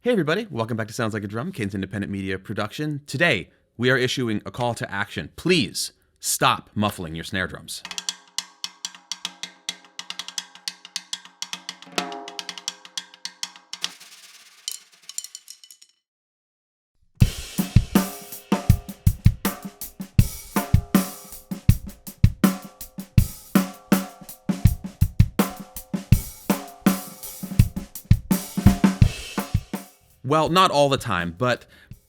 Hey everybody, welcome back to Sounds Like a Drum, Kane's independent media production. Today, we are issuing a call to action. Please stop muffling your snare drums. Well, not all the time, but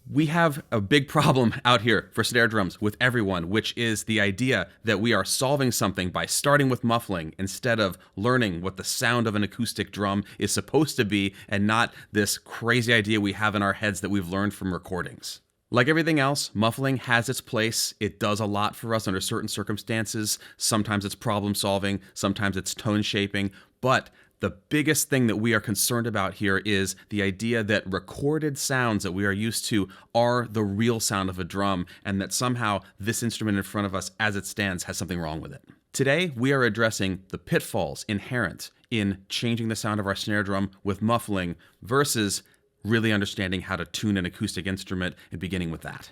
we have a big problem out here for snare drums with everyone, which is the idea that we are solving something by starting with muffling instead of learning what the sound of an acoustic drum is supposed to be and not this crazy idea we have in our heads that we've learned from recordings. Like everything else, muffling has its place. It does a lot for us under certain circumstances. Sometimes it's problem solving, sometimes it's tone shaping, but the biggest thing that we are concerned about here is the idea that recorded sounds that we are used to are the real sound of a drum, and that somehow this instrument in front of us as it stands has something wrong with it. Today, we are addressing the pitfalls inherent in changing the sound of our snare drum with muffling versus really understanding how to tune an acoustic instrument and beginning with that.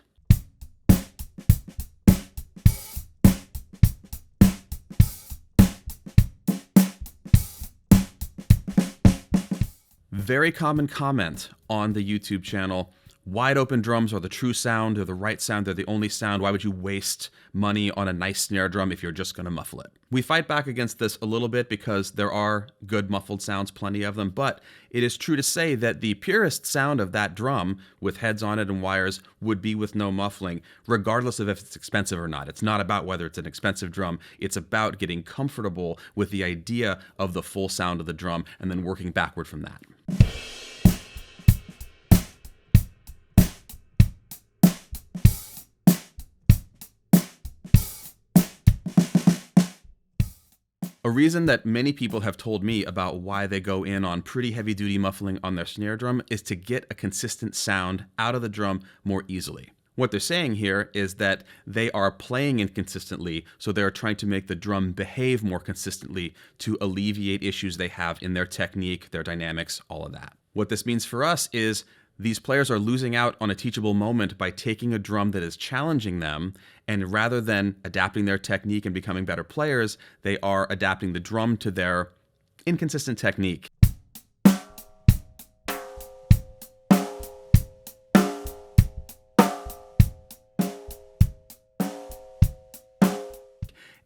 Very common comment on the YouTube channel: wide open drums are the true sound, they're the right sound, they're the only sound. Why would you waste money on a nice snare drum if you're just going to muffle it? We fight back against this a little bit because there are good muffled sounds, plenty of them, but it is true to say that the purest sound of that drum with heads on it and wires would be with no muffling, regardless of if it's expensive or not. It's not about whether it's an expensive drum, it's about getting comfortable with the idea of the full sound of the drum and then working backward from that. A reason that many people have told me about why they go in on pretty heavy-duty muffling on their snare drum is to get a consistent sound out of the drum more easily. What they're saying here is that they are playing inconsistently, so they're trying to make the drum behave more consistently to alleviate issues they have in their technique, their dynamics, all of that. What this means for us is these players are losing out on a teachable moment by taking a drum that is challenging them, and rather than adapting their technique and becoming better players, they are adapting the drum to their inconsistent technique.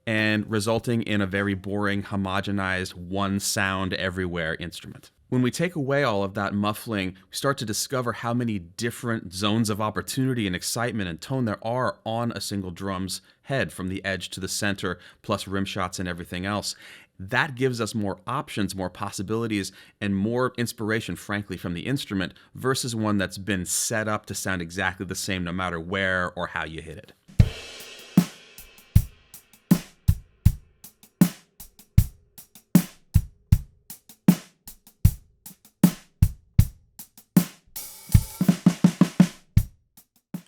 And resulting in a very boring, homogenized, one sound everywhere instrument. When we take away all of that muffling, we start to discover how many different zones of opportunity and excitement and tone there are on a single drum's head, from the edge to the center, plus rim shots and everything else. That gives us more options, more possibilities, and more inspiration, frankly, from the instrument versus one that's been set up to sound exactly the same no matter where or how you hit it.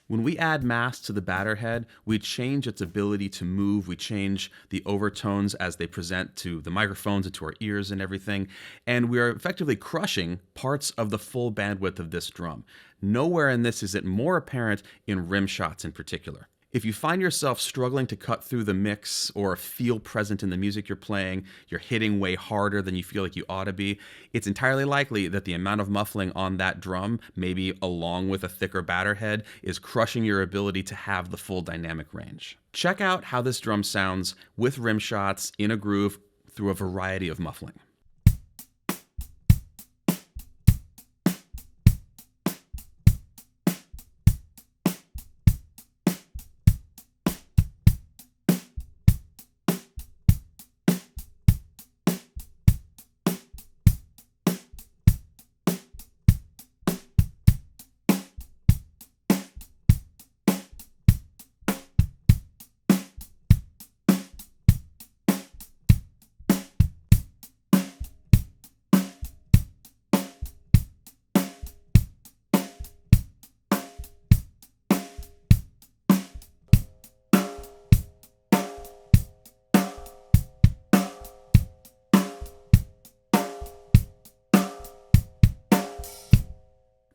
When we add mass to the batter head, we change its ability to move, we change the overtones as they present to the microphones and to our ears and everything, and we are effectively crushing parts of the full bandwidth of this drum. Nowhere in this is it more apparent in rim shots in particular. If you find yourself struggling to cut through the mix or feel present in the music you're playing, you're hitting way harder than you feel like you ought to be, it's entirely likely that the amount of muffling on that drum, maybe along with a thicker batter head, is crushing your ability to have the full dynamic range. Check out how this drum sounds with rim shots in a groove through a variety of muffling.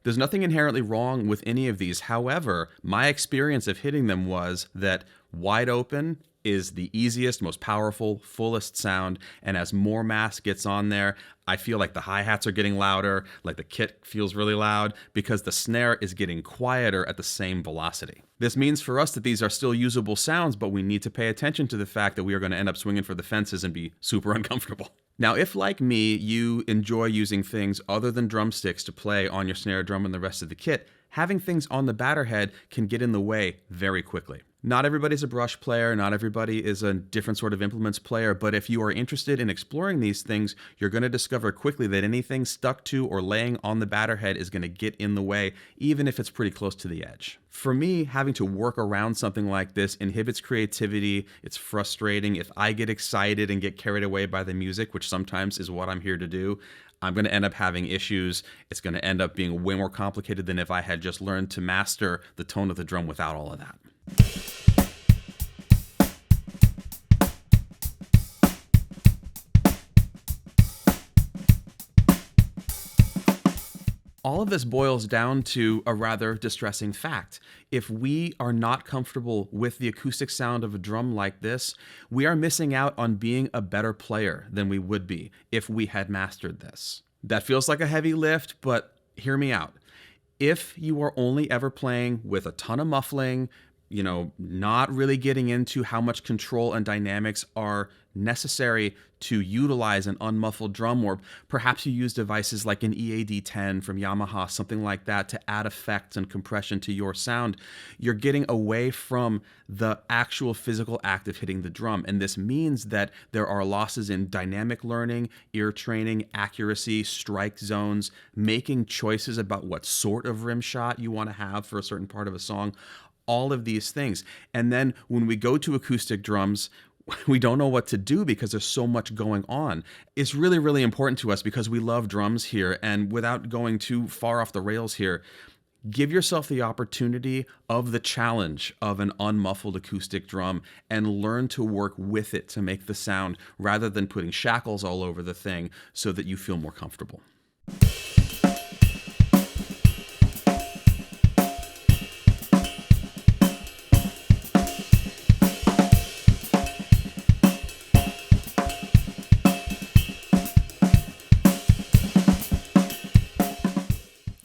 There's nothing inherently wrong with any of these. However, my experience of hitting them was that wide open is the easiest, most powerful, fullest sound, and as more mass gets on there, I feel like the hi-hats are getting louder, like the kit feels really loud, because the snare is getting quieter at the same velocity. This means for us that these are still usable sounds, but we need to pay attention to the fact that we are going to end up swinging for the fences and be super uncomfortable. Now, if like me, you enjoy using things other than drumsticks to play on your snare drum and the rest of the kit, having things on the batter head can get in the way very quickly. Not everybody's a brush player, not everybody is a different sort of implements player, but if you are interested in exploring these things, you're going to discover quickly that anything stuck to or laying on the batter head is going to get in the way, even if it's pretty close to the edge. For me, having to work around something like this inhibits creativity. It's frustrating. If I get excited and get carried away by the music, which sometimes is what I'm here to do, I'm going to end up having issues. It's going to end up being way more complicated than if I had just learned to master the tone of the drum without all of that. All of this boils down to a rather distressing fact. If we are not comfortable with the acoustic sound of a drum like this, we are missing out on being a better player than we would be if we had mastered this. That feels like a heavy lift, but hear me out. If you are only ever playing with a ton of muffling, not really getting into how much control and dynamics are necessary to utilize an unmuffled drum, or perhaps you use devices like an EAD10 from Yamaha, something like that, to add effects and compression to your sound, you're getting away from the actual physical act of hitting the drum. And this means that there are losses in dynamic learning, ear training, accuracy, strike zones, making choices about what sort of rim shot you want to have for a certain part of a song. All of these things. And then when we go to acoustic drums, we don't know what to do because there's so much going on. It's really, really important to us because we love drums here. And without going too far off the rails here, give yourself the opportunity of the challenge of an unmuffled acoustic drum and learn to work with it to make the sound rather than putting shackles all over the thing so that you feel more comfortable.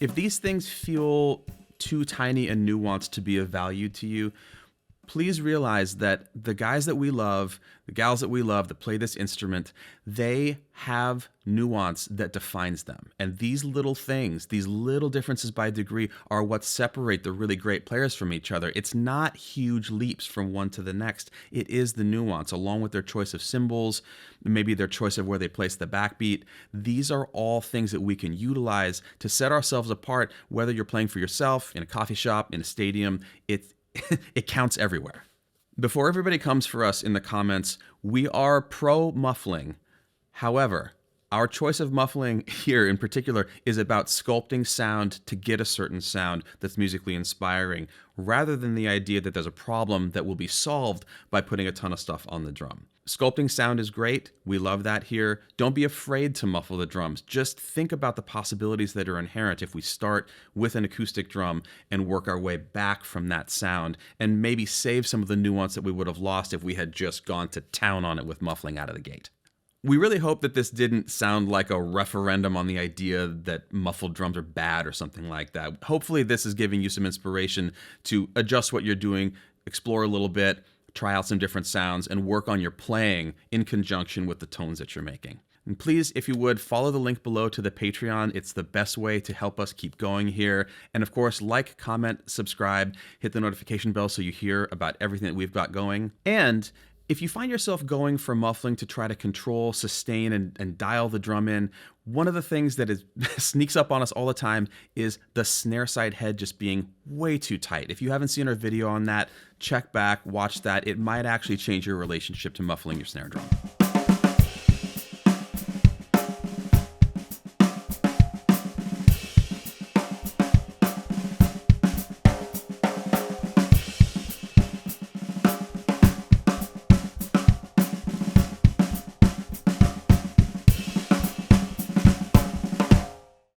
If these things feel too tiny and nuanced to be of value to you, please realize that the guys that we love, the gals that we love that play this instrument, they have nuance that defines them. And these little things, these little differences by degree are what separate the really great players from each other. It's not huge leaps from one to the next. It is the nuance, along with their choice of cymbals, maybe their choice of where they place the backbeat. These are all things that we can utilize to set ourselves apart, whether you're playing for yourself, in a coffee shop, in a stadium. It counts everywhere. Before everybody comes for us in the comments, we are pro muffling. However, our choice of muffling here in particular is about sculpting sound to get a certain sound that's musically inspiring, rather than the idea that there's a problem that will be solved by putting a ton of stuff on the drum. Sculpting sound is great. We love that here. Don't be afraid to muffle the drums. Just think about the possibilities that are inherent if we start with an acoustic drum and work our way back from that sound, and maybe save some of the nuance that we would have lost if we had just gone to town on it with muffling out of the gate. We really hope that this didn't sound like a referendum on the idea that muffled drums are bad or something like that. Hopefully this is giving you some inspiration to adjust what you're doing, explore a little bit, try out some different sounds, and work on your playing in conjunction with the tones that you're making. And please, if you would, follow the link below to the Patreon. It's the best way to help us keep going here. And of course, like, comment, subscribe, hit the notification bell so you hear about everything that we've got going. And if you find yourself going for muffling to try to control, sustain, and dial the drum in, one of the things that sneaks up on us all the time is the snare side head just being way too tight. If you haven't seen our video on that, check back, watch that. It might actually change your relationship to muffling your snare drum.